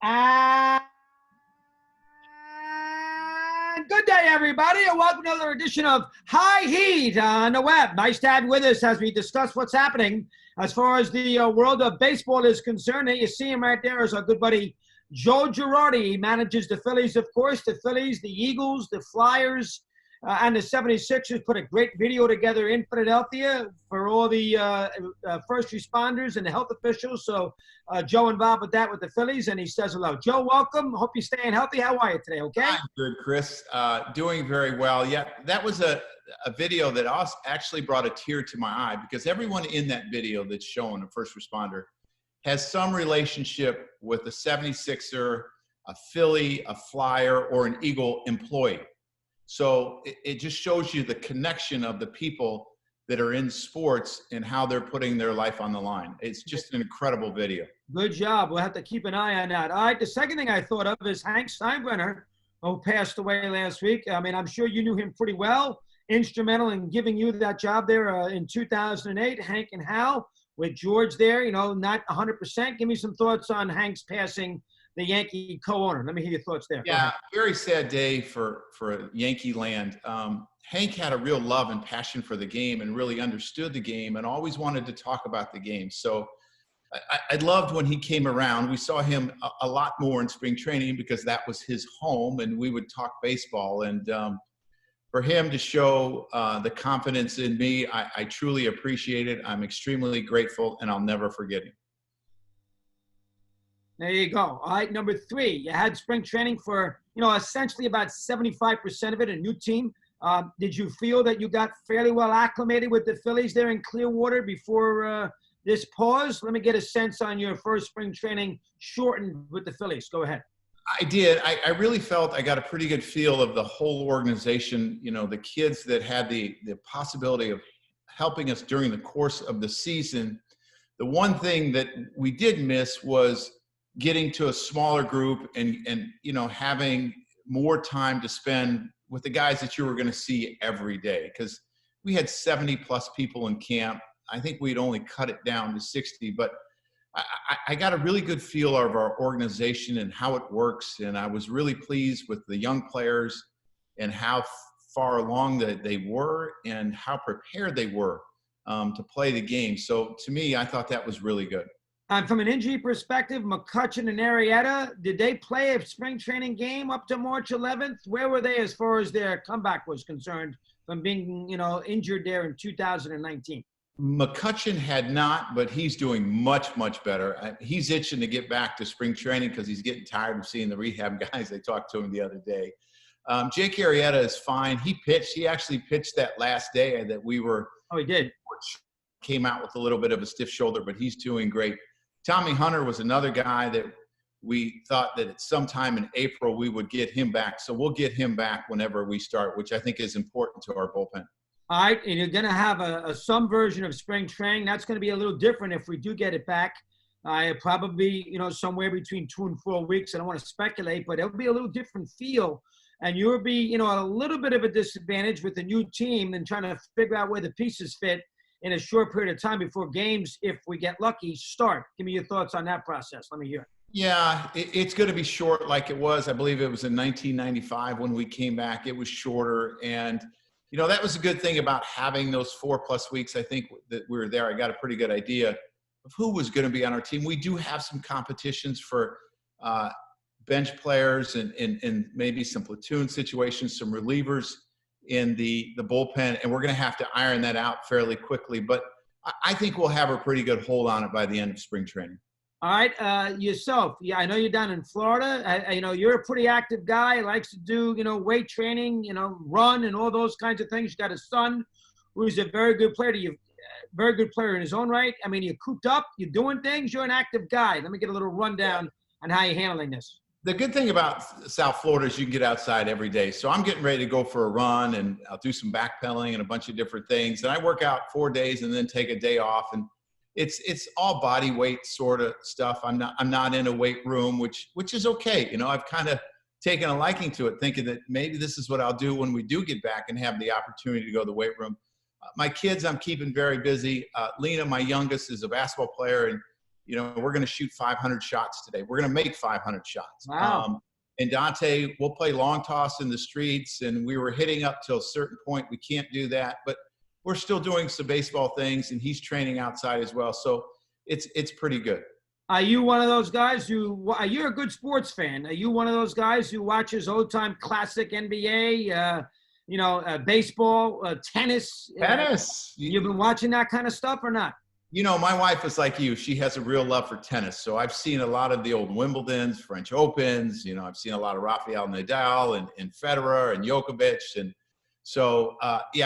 And good day, everybody, and welcome to another edition of High Heat on the web. Nice to have you with us as we discuss what's happening as far as the world of baseball is concerned. And you see him right there is our good buddy Joe Girardi. He manages the Phillies, of course. The Phillies, the Eagles, the Flyers, and the 76ers put a great video together in Philadelphia for all the first responders and the health officials. So Joe involved with that with the Phillies, and he says hello. Joe, welcome. Hope you're staying healthy. How are you today, okay? I'm good, Chris. Doing very well. Yeah, that was a video that actually brought a tear to my eye because everyone in that video that's shown, a first responder, has some relationship with a 76er, a Philly, a Flyer, or an Eagle employee. So it just shows you the connection of the people that are in sports and how they're putting their life on the line. It's just an incredible video. Good job. We'll have to keep an eye on that. All right, the second thing I thought of is Hank Steinbrenner, who passed away last week. I mean, I'm sure you knew him pretty well, instrumental in giving you that job there in 2008, Hank and Hal, with George there, you know, not 100%. Give me some thoughts on Hank's passing, the Yankee co-owner. Let me hear your thoughts there. Yeah, very sad day for Yankee land. Hank had a real love and passion for the game and really understood the game and always wanted to talk about the game. So I loved when he came around. We saw him a lot more in spring training because that was his home and we would talk baseball. And for him to show the confidence in me, I truly appreciate it. I'm extremely grateful and I'll never forget him. There you go. All right, number three, you had spring training for, you know, essentially about 75% of it, a new team. Did you feel that you got fairly well acclimated with the Phillies there in Clearwater before this pause? Let me get a sense on your first spring training shortened with the Phillies. Go ahead. I did. I really felt I got a pretty good feel of the whole organization, you know, the kids that had the possibility of helping us during the course of the season. The one thing that we did miss was getting to a smaller group and you know, having more time to spend with the guys that you were going to see every day. Because we had 70 plus people in camp. I think we'd only cut it down to 60, but I got a really good feel of our organization and how it works. And I was really pleased with the young players and how far along that they were and how prepared they were to play the game. So to me, I thought that was really good. And from an injury perspective, McCutchen and Arrieta, did they play a spring training game up to March 11th? Where were they as far as their comeback was concerned from being, you know, injured there in 2019? McCutchen had not, but he's doing much, much better. He's itching to get back to spring training because he's getting tired of seeing the rehab guys. I talked to him the other day. Jake Arrieta is fine. He pitched. He actually pitched that last day that we were. Oh, he did. Came out with a little bit of a stiff shoulder, but he's doing great. Tommy Hunter was another guy that we thought that at some time in April we would get him back. So we'll get him back whenever we start, which I think is important to our bullpen. All right, and you're going to have some version of spring training. That's going to be a little different if we do get it back. Probably, you know, somewhere between 2 and 4 weeks. I don't want to speculate, but it'll be a little different feel. And you'll be, you know, a little bit of a disadvantage with the new team and trying to figure out where the pieces fit in a short period of time before games, if we get lucky, start. Give me your thoughts on that process. Let me hear it. Yeah, it's going to be short like it was. I believe it was in 1995 when we came back. It was shorter. And, you know, that was a good thing about having those 4+ weeks. I think that we were there. I got a pretty good idea of who was going to be on our team. We do have some competitions for bench players and maybe some platoon situations, some relievers in the bullpen, and we're going to have to iron that out fairly quickly. But I think we'll have a pretty good hold on it by the end of spring training. All right, yourself. Yeah, I know you're down in Florida. You know, you're a pretty active guy. Likes to do, you know, weight training, you know, run and all those kinds of things. You got a son who's a very good player. Very good player in his own right. I mean, you're cooped up. You're doing things. You're an active guy. Let me get a little rundown on how you're handling this. The good thing about South Florida is you can get outside every day. So I'm getting ready to go for a run, and I'll do some backpedaling and a bunch of different things. And I work out 4 days and then take a day off. And it's all body weight sort of stuff. I'm not in a weight room, which is okay. You know, I've kind of taken a liking to it, thinking that maybe this is what I'll do when we do get back and have the opportunity to go to the weight room. My kids, I'm keeping very busy. Lena, my youngest, is a basketball player, and we're going to shoot 500 shots today. We're going to make 500 shots. Wow. And Dante, we'll play long toss in the streets, and we were hitting up till a certain point. We can't do that, but we're still doing some baseball things, and he's training outside as well. So it's pretty good. Are you one of those guys you're a good sports fan? Are you one of those guys who watches old time classic NBA, baseball, tennis? Tennis. You've been watching that kind of stuff or not? My wife is like you. She has a real love for tennis. So I've seen a lot of the old Wimbledons, French Opens. I've seen a lot of Rafael Nadal and Federer and Djokovic. And so,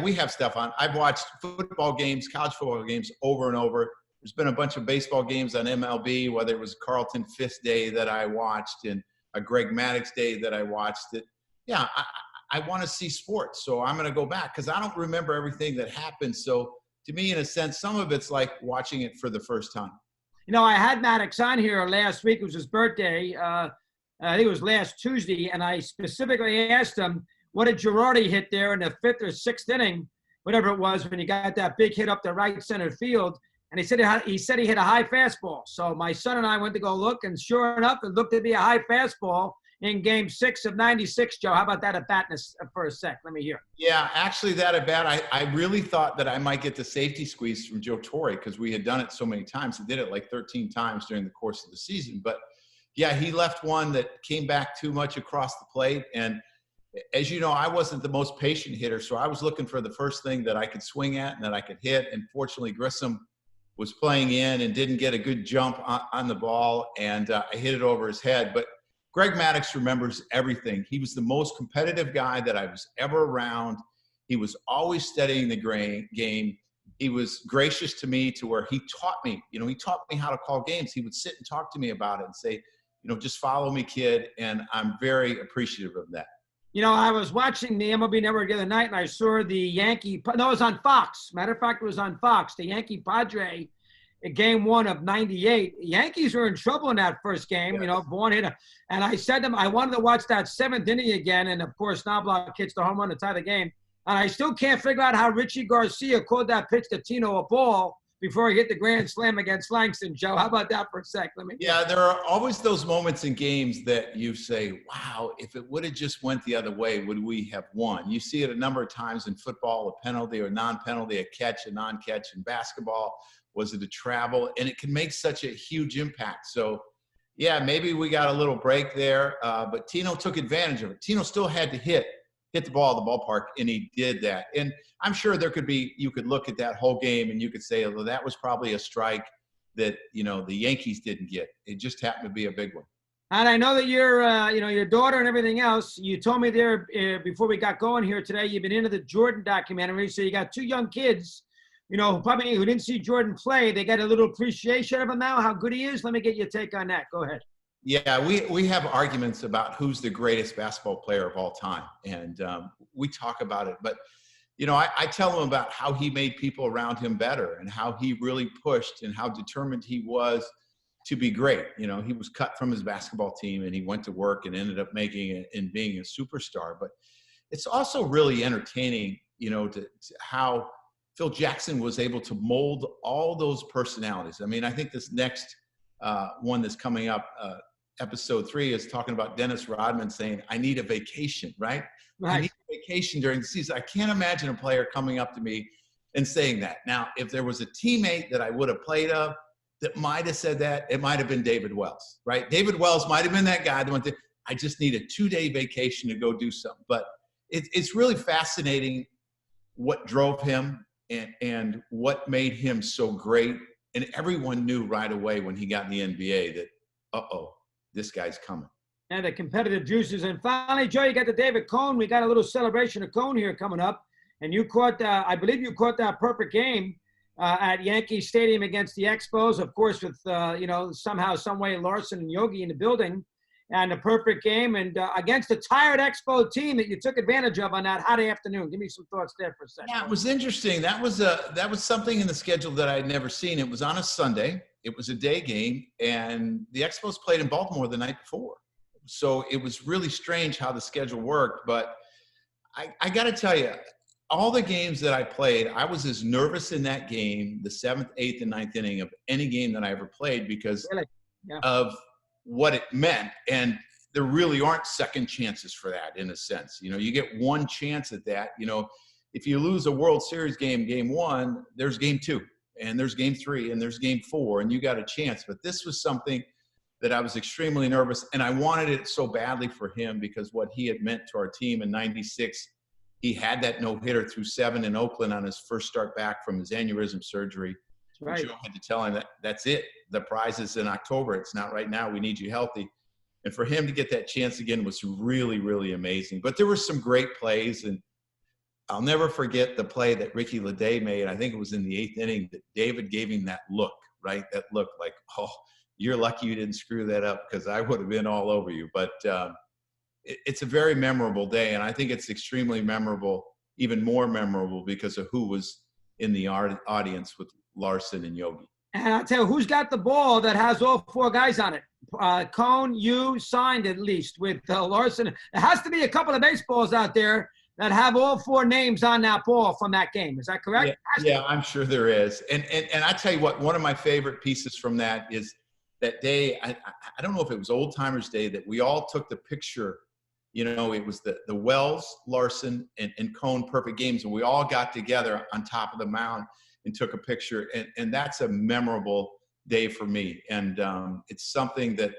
we have stuff on. I've watched football games, college football games over and over. There's been a bunch of baseball games on MLB, whether it was Carlton Fisk Day that I watched and a Greg Maddux Day that I watched. I want to see sports. So I'm going to go back because I don't remember everything that happened. So to me, in a sense, some of it's like watching it for the first time. I had Maddux on here last week. It was his birthday. I think it was last Tuesday. And I specifically asked him, what did Girardi hit there in the 5th or 6th inning, whatever it was, when he got that big hit up the right center field? And he said he hit a high fastball. So my son and I went to go look, and sure enough, it looked to be a high fastball in Game 6 of '96. Joe, how about that at bat for a sec? Let me hear. Yeah, actually, that at bat, I really thought that I might get the safety squeeze from Joe Torre because we had done it so many times. He did it like 13 times during the course of the season. But yeah, he left one that came back too much across the plate. And as you know, I wasn't the most patient hitter, so I was looking for the first thing that I could swing at and that I could hit. And fortunately, Grissom was playing in and didn't get a good jump on the ball, and I hit it over his head. But Greg Maddux remembers everything. He was the most competitive guy that I was ever around. He was always studying the game. He was gracious to me to where he taught me, he taught me how to call games. He would sit and talk to me about it and say, just follow me, kid. And I'm very appreciative of that. I was watching the MLB Network the other night, and I saw the it was on Fox. Matter of fact, it was on Fox. The Yankee Padre, Game 1 of '98. Yankees were in trouble in that first game. Yes. Vaughn hit and I said to him, I wanted to watch that 7th inning again, and of course, Knobloch hits the home run to tie the game. And I still can't figure out how Richie Garcia called that pitch to Tino a ball before he hit the grand slam against Langston. Joe, how about that for a sec? Yeah, there are always those moments in games that you say, wow, if it would have just went the other way, would we have won? You see it a number of times in football, a penalty or non-penalty, a catch, a non-catch. In basketball, was it a travel? And it can make such a huge impact. So, yeah, maybe we got a little break there, but Tino took advantage of it. Tino still had to hit the ball at the ballpark, and he did that. And I'm sure you could look at that whole game and you could say, well, that was probably a strike that, the Yankees didn't get. It just happened to be a big one. And I know that your daughter and everything else, you told me there before we got going here today, you've been into the Jordan documentary. So you got 2 young kids, who didn't see Jordan play. They got a little appreciation of him now, how good he is. Let me get your take on that. Go ahead. Yeah, we have arguments about who's the greatest basketball player of all time. And we talk about it. But, I tell him about how he made people around him better and how he really pushed and how determined he was to be great. He was cut from his basketball team and he went to work and ended up making it and being a superstar. But it's also really entertaining, to how Phil Jackson was able to mold all those personalities. I mean, I think this next one that's coming up, episode 3, is talking about Dennis Rodman saying, I need a vacation, right? I need a vacation during the season. I can't imagine a player coming up to me and saying that. Now, if there was a teammate that I would have played of that might have said that, it might have been David Wells, right? David Wells might have been that guy that went to, I just need a 2-day vacation to go do something. But it's really fascinating what drove him and what made him so great. And everyone knew right away when he got in the NBA that, this guy's coming. And the competitive juices. And finally, Joe, you got the David Cone. We got a little celebration of Cone here coming up. And you caught, I believe you caught that perfect game at Yankee Stadium against the Expos, of course, with, somehow, some way, Larson and Yogi in the building. And a perfect game, and against a tired Expo team that you took advantage of on that hot afternoon. Give me some thoughts there for a second. Yeah, it was interesting. That was something in the schedule that I had never seen. It was on a Sunday. It was a day game, and the Expos played in Baltimore the night before. So it was really strange how the schedule worked. But I got to tell you, all the games that I played, I was as nervous in that game, the 7th, 8th, and 9th inning of any game that I ever played because Really? Yeah. of what it meant. And there really aren't second chances for that in a sense. You know, you get one chance at that. You know, if you lose a World Series game 1, there's game 2, and there's game 3, and there's game 4, and you got a chance. But this was something that I was extremely nervous, and I wanted it so badly for him because what he had meant to our team in '96. He had that no-hitter through 7 in Oakland on his first start back from his aneurysm surgery. Right. Joe had to tell him that that's it. The prize is in October. It's not right now. We need you healthy. And for him to get that chance again was really, really amazing. But there were some great plays, and I'll never forget the play that Ricky Leday made. I think it was in the 8th inning that David gave him that look, right? That look like, oh, you're lucky you didn't screw that up because I would have been all over you. But it's a very memorable day, and I think it's extremely memorable, even more memorable because of who was in the audience with Larson and Yogi. And I'll tell you, who's got the ball that has all 4 guys on it? Cone, you signed at least with Larson. There has to be a couple of baseballs out there that have all 4 names on that ball from that game. Is that correct? Yeah, I'm sure there is. And I tell you what, one of my favorite pieces from that is that day, I don't know if it was Old Timers Day, that we all took the picture. You know, it was the Wells, Larson, and Cone perfect games, and we all got together on top of the mound and took a picture, and that's a memorable day for me. And it's something that,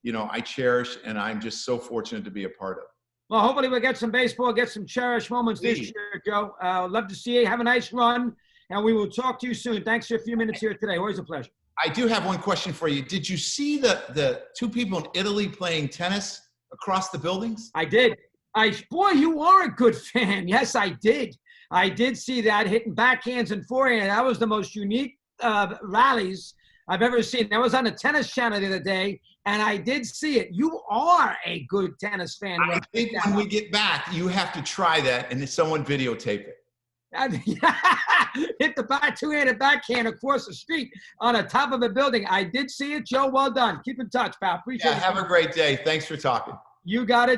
you know, I cherish, and I'm just so fortunate to be a part of. Well, hopefully we'll get some baseball, get some cherished moments this year, Joe. Love to see you. Have a nice run, and we will talk to you soon. Thanks for a few minutes here today. Always a pleasure. I do have one question for you. Did you see the 2 people in Italy playing tennis across the buildings? I did. Boy, you are a good fan. Yes, I did. I did see that, hitting backhands and forehand. That was the most unique rallies I've ever seen. That was on the Tennis Channel the other day, and I did see it. You are a good tennis fan. I think when we get back, you have to try that, and someone videotape it. Hit the two-handed backhand across the street on the top of a building. I did see it, Joe. Well done. Keep in touch, pal. Appreciate it. Have a great day. Thanks for talking. You got it.